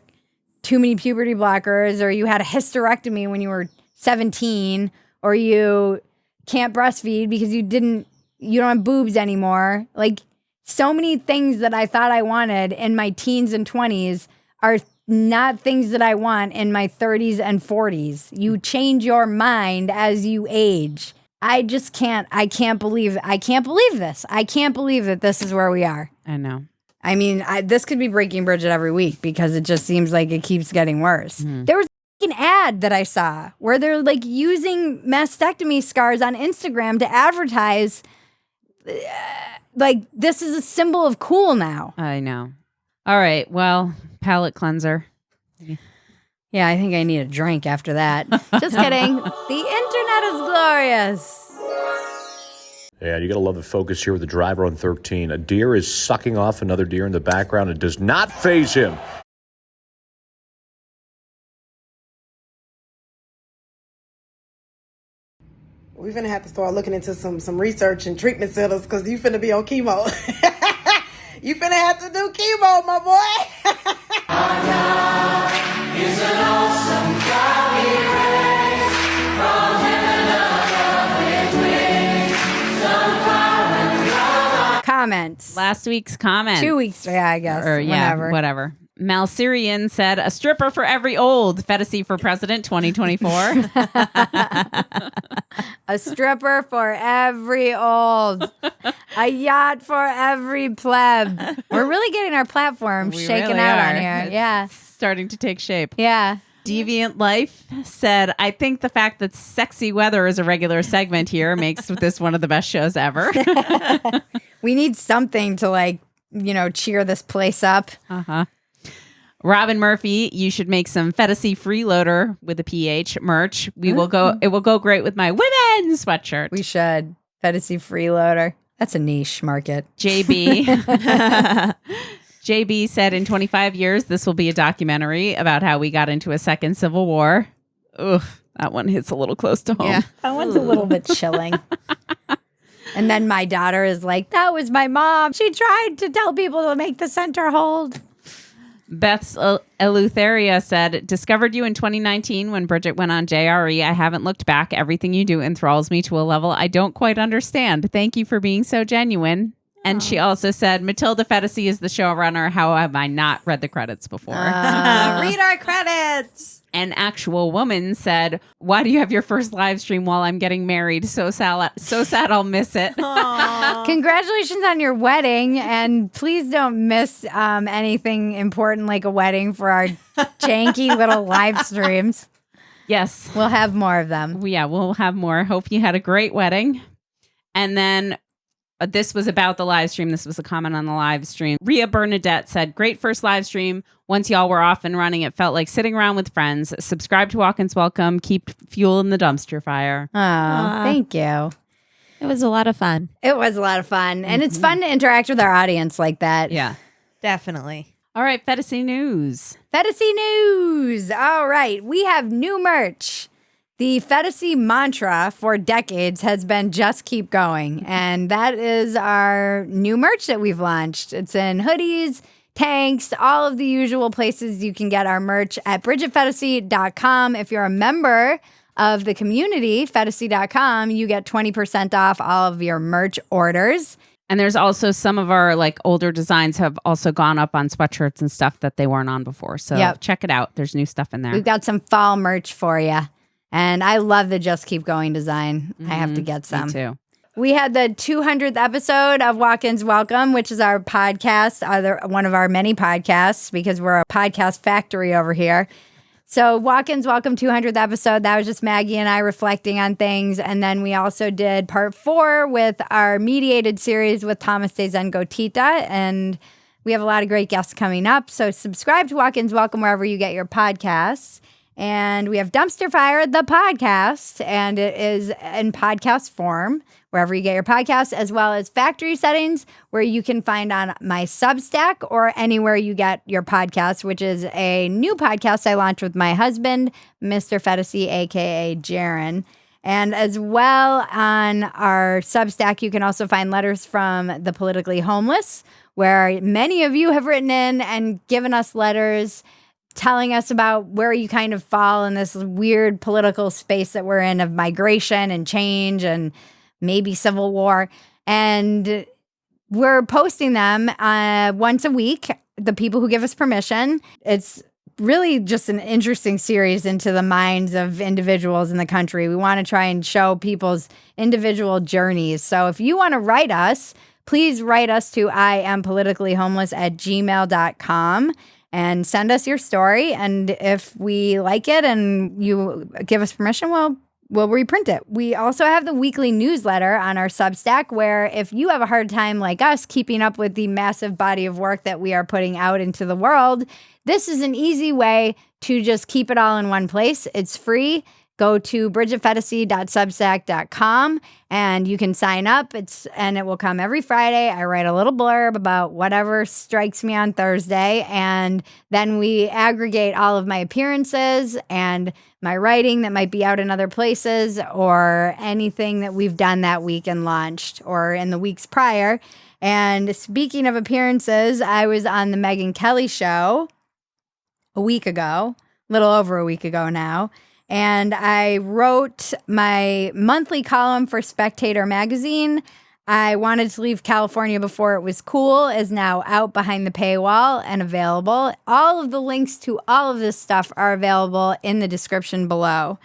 too many puberty blockers or you had a hysterectomy when you were 17 or you can't breastfeed because you don't have boobs anymore. Like, so many things that I thought I wanted in my teens and 20s are not things that I want in my 30s and 40s. You change your mind as you age. I can't believe this. I can't believe that this is where we are. I know. This could be breaking Bridget every week because it just seems like it keeps getting worse. Mm. There was an ad that I saw where they're like using mastectomy scars on Instagram to advertise like this is a symbol of cool now. I know. All right. Well, palate cleanser. Yeah, I think I need a drink after that. Just kidding. The internet is glorious. Yeah, you got to love the focus here with the driver on 13. A deer is sucking off another deer in the background. It does not faze him. We finna have to start looking into some research and treatment centers because you finna be on chemo. You finna have to do chemo, my boy. Is an awesome God he reigns from heaven above with wings, some power and love. Comments. Last week's comment. 2 weeks. Yeah, I guess. Or whatever. Malsyrian said, a stripper for every old. Phetasy for president 2024. A stripper for every old. A yacht for every pleb. We're really getting our platform shaken really out are. on here. It's Yeah. starting to take shape. Yeah. Deviant Life said, I think the fact that sexy weather is a regular segment here makes this one of the best shows ever. We need something to cheer this place up. Uh-huh. Robin Murphy, you should make some Phetasy freeloader with a PH merch. It will go great with my women's sweatshirt. We should. Phetasy freeloader. That's a niche market. JB said in 25 years, this will be a documentary about how we got into a second civil war. Ugh, that one hits a little close to home. Yeah, that one's a little bit chilling. And then my daughter is like, that was my mom. She tried to tell people to make the center hold. Beth's Eleutheria said, discovered you in 2019 when Bridget went on JRE. I haven't looked back. Everything you do enthralls me to a level I don't quite understand. Thank you for being so genuine. And she also said, Matilda Phetasy is the showrunner. How have I not read the credits before? Read our credits. An actual woman said, why do you have your first live stream while I'm getting married? So sad I'll miss it. Congratulations on your wedding. And please don't miss anything important like a wedding for our janky little live streams. Yes. We'll have more of them. Yeah, we'll have more. Hope you had a great wedding. And then this was about the live stream. This was a comment on the live stream. Rhea Bernadette said, great first live stream. Once y'all were off and running, it felt like sitting around with friends. Subscribe to Walk-Ins Welcome. Keep fuel in the dumpster fire. Oh, thank you. It was a lot of fun. It was a lot of fun. And it's fun to interact with our audience like that. Yeah. Definitely. All right, Phetasy News. Phetasy News. All right. We have new merch. The Phetasy mantra for decades has been just keep going. And that is our new merch that we've launched. It's in hoodies, tanks, all of the usual places you can get our merch at bridgetphetasy.com. If you're a member of the community, Phetasy.com, you get 20% off all of your merch orders. And there's also some of our older designs have also gone up on sweatshirts and stuff that they weren't on before. So check it out. There's new stuff in there. We've got some fall merch for you. And I love the Just Keep Going design. I have to get some. Me too. We had the 200th episode of Walk-Ins Welcome, which is our podcast, one of our many podcasts, because we're a podcast factory over here. So Walk-Ins Welcome 200th episode, that was just Maggie and I reflecting on things. And then we also did part 4 with our mediated series with Thomas de Zengotita. And we have a lot of great guests coming up. So subscribe to Walk-Ins Welcome wherever you get your podcasts. And we have Dumpster Fire, the podcast, and it is in podcast form, wherever you get your podcasts, as well as Factory Settings, where you can find on my Substack or anywhere you get your podcasts, which is a new podcast I launched with my husband, Mr. Phetasy, a.k.a. Jaron. And as well on our Substack, you can also find letters from the politically homeless, where many of you have written in and given us letters telling us about where you kind of fall in this weird political space that we're in of migration and change and maybe civil war. And we're posting them once a week, the people who give us permission. It's really just an interesting series into the minds of individuals in the country. We want to try and show people's individual journeys. So if you want to write us, please write us to iampoliticallyhomeless@gmail.com. and send us your story. And if we like it and you give us permission, we'll reprint it. We also have the weekly newsletter on our Substack, where if you have a hard time like us keeping up with the massive body of work that we are putting out into the world, this is an easy way to just keep it all in one place. It's free. go to bridgetphetasy.substack.com and you can sign up. And it will come every Friday. I write a little blurb about whatever strikes me on Thursday. And then we aggregate all of my appearances and my writing that might be out in other places or anything that we've done that week and launched or in the weeks prior. And speaking of appearances, I was on the Megyn Kelly show a week ago, a little over a week ago now. And I wrote my monthly column for Spectator magazine. I wanted to leave California before it was cool is now out behind the paywall and available. All of the links to all of this stuff are available in the description below.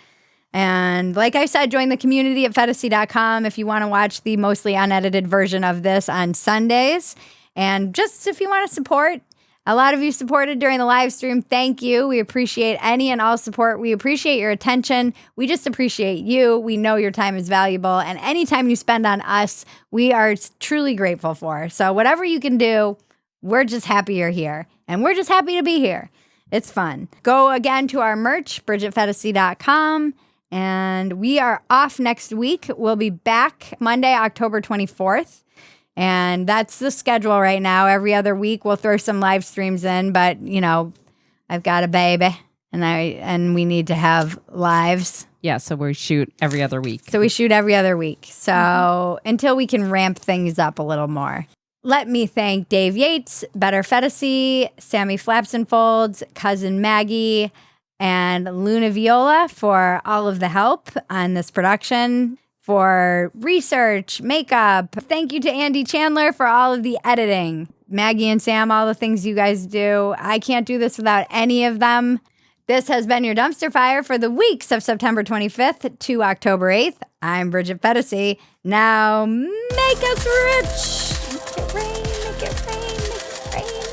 And like I said, join the community at Phetasy.com if you want to watch the mostly unedited version of this on Sundays. And just if you want to support, a lot of you supported during the live stream. Thank you. We appreciate any and all support. We appreciate your attention. We just appreciate you. We know your time is valuable. And any time you spend on us, we are truly grateful for. So whatever you can do, we're just happy you're here. And we're just happy to be here. It's fun. Go again to our merch, BridgetPhetasy.com. And we are off next week. We'll be back Monday, October 24th. And that's the schedule right now. Every other week we'll throw some live streams in, but you know, I've got a baby and we need to have lives. Yeah, so we shoot every other week. So until we can ramp things up a little more. Let me thank Dave Yates, Better Phetasy, Sammy Flaps and Folds, Cousin Maggie, and Luna Viola for all of the help on this production. For research, makeup. Thank you to Andy Chandler for all of the editing. Maggie and Sam, all the things you guys do. I can't do this without any of them. This has been your Dumpster Fire for the weeks of September 25th to October 8th. I'm Bridget Phetasy. Now make us rich. Make it rain, make it rain, make it rain.